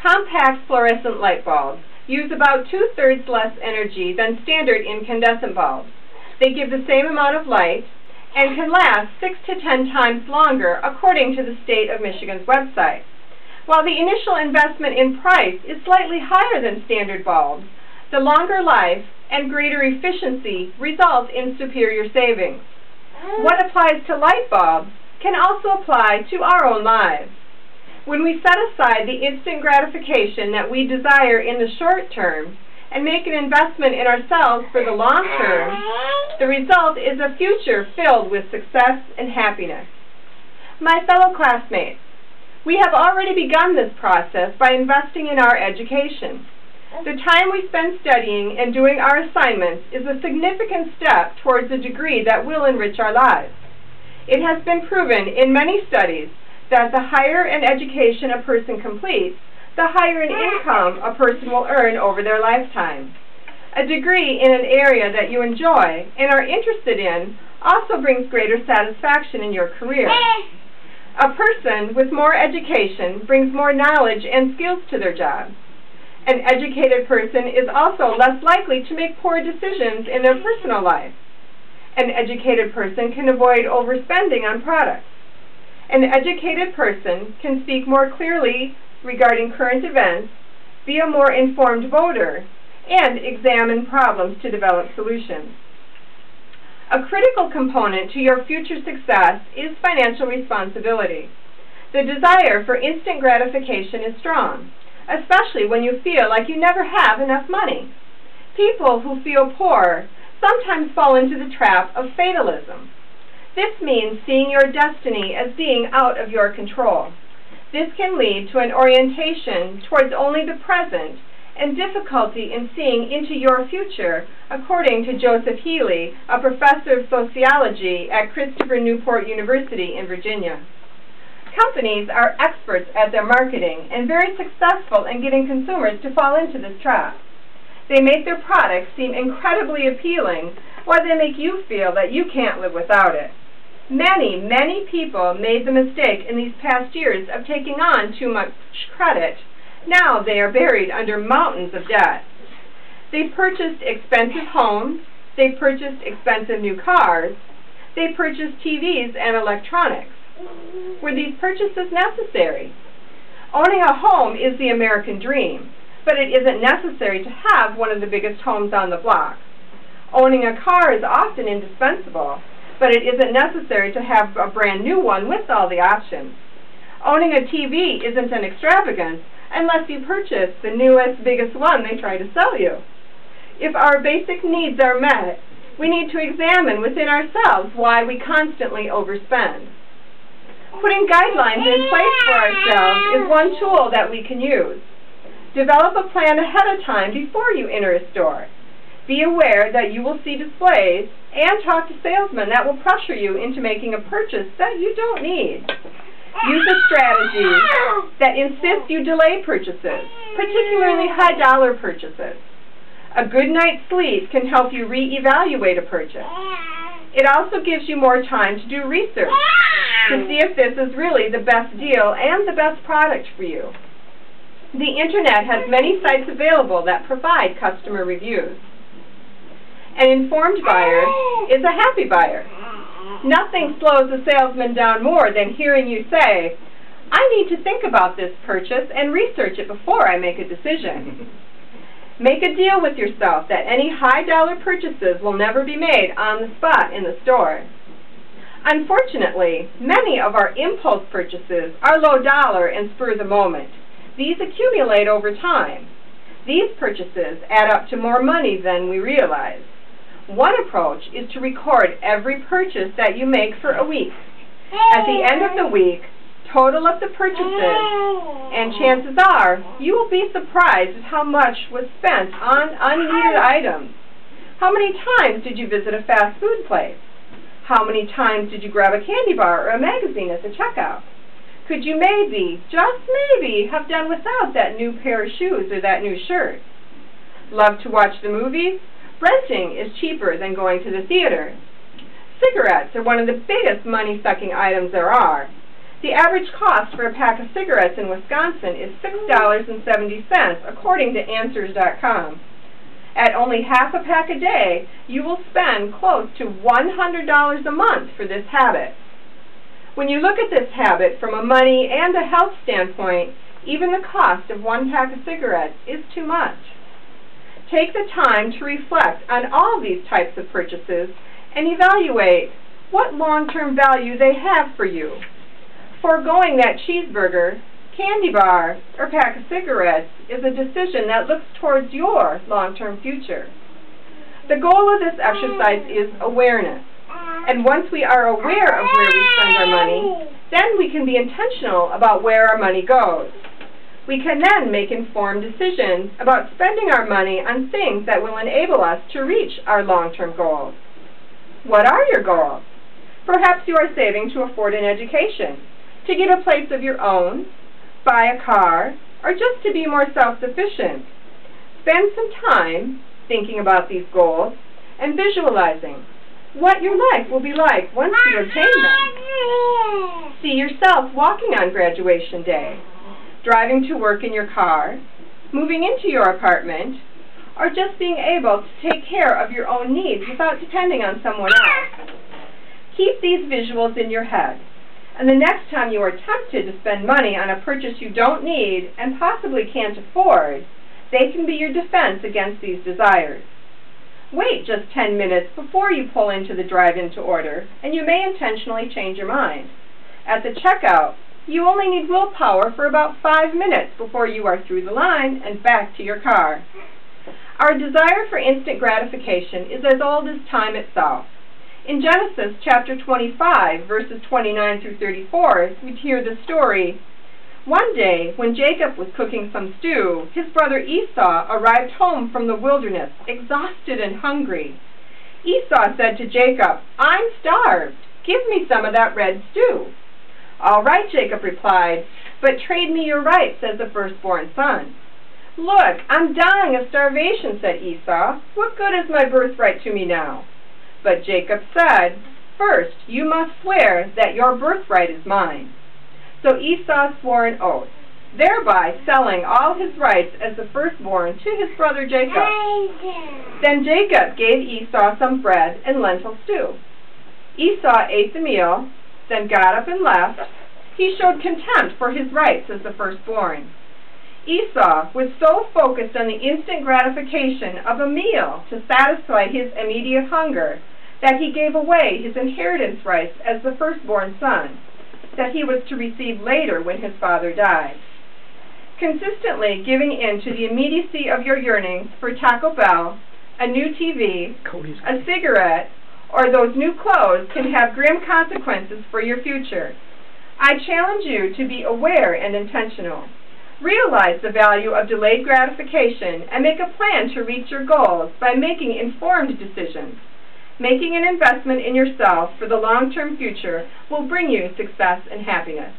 Compact fluorescent light bulbs use about 2/3 less energy than standard incandescent bulbs. They give the same amount of light and can last 6 to 10 times longer, according to the State of Michigan's website. While the initial investment in price is slightly higher than standard bulbs, the longer life and greater efficiency result in superior savings. What applies to light bulbs can also apply to our own lives. When we set aside the instant gratification that we desire in the short term and make an investment in ourselves for the long term, the result is a future filled with success and happiness. My fellow classmates, we have already begun this process by investing in our education. The time we spend studying and doing our assignments is a significant step towards a degree that will enrich our lives. It has been proven in many studies that the higher an education a person completes, the higher an income a person will earn over their lifetime. A degree in an area that you enjoy and are interested in also brings greater satisfaction in your career. A person with more education brings more knowledge and skills to their job. An educated person is also less likely to make poor decisions in their personal life. An educated person can avoid overspending on products. An educated person can speak more clearly regarding current events, be a more informed voter, and examine problems to develop solutions. A critical component to your future success is financial responsibility. The desire for instant gratification is strong, especially when you feel like you never have enough money. People who feel poor sometimes fall into the trap of fatalism. This means seeing your destiny as being out of your control. This can lead to an orientation towards only the present and difficulty in seeing into your future, according to Joseph Healy, a professor of sociology at Christopher Newport University in Virginia. Companies are experts at their marketing and very successful in getting consumers to fall into this trap. They make their products seem incredibly appealing, while they make you feel that you can't live without it. Many people made the mistake in these past years of taking on too much credit. Now they are buried under mountains of debt. They purchased expensive homes, they purchased expensive new cars, they purchased TVs and electronics. Were these purchases necessary? Owning a home is the American dream, but it isn't necessary to have one of the biggest homes on the block. Owning a car is often indispensable, but it isn't necessary to have a brand new one with all the options. Owning a TV isn't an extravagance unless you purchase the newest, biggest one they try to sell you. If our basic needs are met, we need to examine within ourselves why we constantly overspend. Putting guidelines in place for ourselves is one tool that we can use. Develop a plan ahead of time before you enter a store. Be aware that you will see displays and talk to salesmen that will pressure you into making a purchase that you don't need. Use a strategy that insists you delay purchases, particularly high-dollar purchases. A good night's sleep can help you re-evaluate a purchase. It also gives you more time to do research to see if this is really the best deal and the best product for you. The Internet has many sites available that provide customer reviews. An informed buyer is a happy buyer. Nothing slows a salesman down more than hearing you say, "I need to think about this purchase and research it before I make a decision." Make a deal with yourself that any high-dollar purchases will never be made on the spot in the store. Unfortunately, many of our impulse purchases are low dollar and spur of the moment. These accumulate over time. These purchases add up to more money than we realize. One approach is to record every purchase that you make for a week. At the end of the week, total up the purchases, and chances are you will be surprised at how much was spent on unneeded items. How many times did you visit a fast food place? How many times did you grab a candy bar or a magazine at the checkout? Could you maybe, just maybe, have done without that new pair of shoes or that new shirt? Love to watch the movies? Renting is cheaper than going to the theater. Cigarettes are one of the biggest money-sucking items there are. The average cost for a pack of cigarettes in Wisconsin is $6.70, according to Answers.com. At only half a pack a day, you will spend close to $100 a month for this habit. When you look at this habit from a money and a health standpoint, even the cost of one pack of cigarettes is too much. Take the time to reflect on all these types of purchases and evaluate what long-term value they have for you. Foregoing that cheeseburger, candy bar, or pack of cigarettes is a decision that looks towards your long-term future. The goal of this exercise is awareness. And once we are aware of where we spend our money, then we can be intentional about where our money goes. We can then make informed decisions about spending our money on things that will enable us to reach our long-term goals. What are your goals? Perhaps you are saving to afford an education, to get a place of your own, buy a car, or just to be more self-sufficient. Spend some time thinking about these goals and visualizing what your life will be like once you obtain them. See yourself walking on graduation day, driving to work in your car, moving into your apartment, or just being able to take care of your own needs without depending on someone else. Keep these visuals in your head, and the next time you are tempted to spend money on a purchase you don't need and possibly can't afford, they can be your defense against these desires. Wait just 10 minutes before you pull into the drive-in to order, and you may intentionally change your mind. At the checkout, you only need willpower for about 5 minutes before you are through the line and back to your car. Our desire for instant gratification is as old as time itself. In Genesis chapter 25, verses 29 through 34, we hear the story. One day, when Jacob was cooking some stew, his brother Esau arrived home from the wilderness, exhausted and hungry. Esau said to Jacob, "I'm starved. Give me some of that red stew." "All right," Jacob replied, "but trade me your rights as the firstborn son." "Look, I'm dying of starvation," said Esau. "What good is my birthright to me now?" But Jacob said, "First, you must swear that your birthright is mine." So Esau swore an oath, thereby selling all his rights as the firstborn to his brother Jacob. Then Jacob gave Esau some bread and lentil stew. Esau ate the meal, then got up and left. He showed contempt for his rights as the firstborn. Esau was so focused on the instant gratification of a meal to satisfy his immediate hunger that he gave away his inheritance rights as the firstborn son that he was to receive later when his father died. Consistently giving in to the immediacy of your yearnings for Taco Bell, a new TV, a cigarette, or those new clothes can have grim consequences for your future. I challenge you to be aware and intentional. Realize the value of delayed gratification and make a plan to reach your goals by making informed decisions. Making an investment in yourself for the long-term future will bring you success and happiness.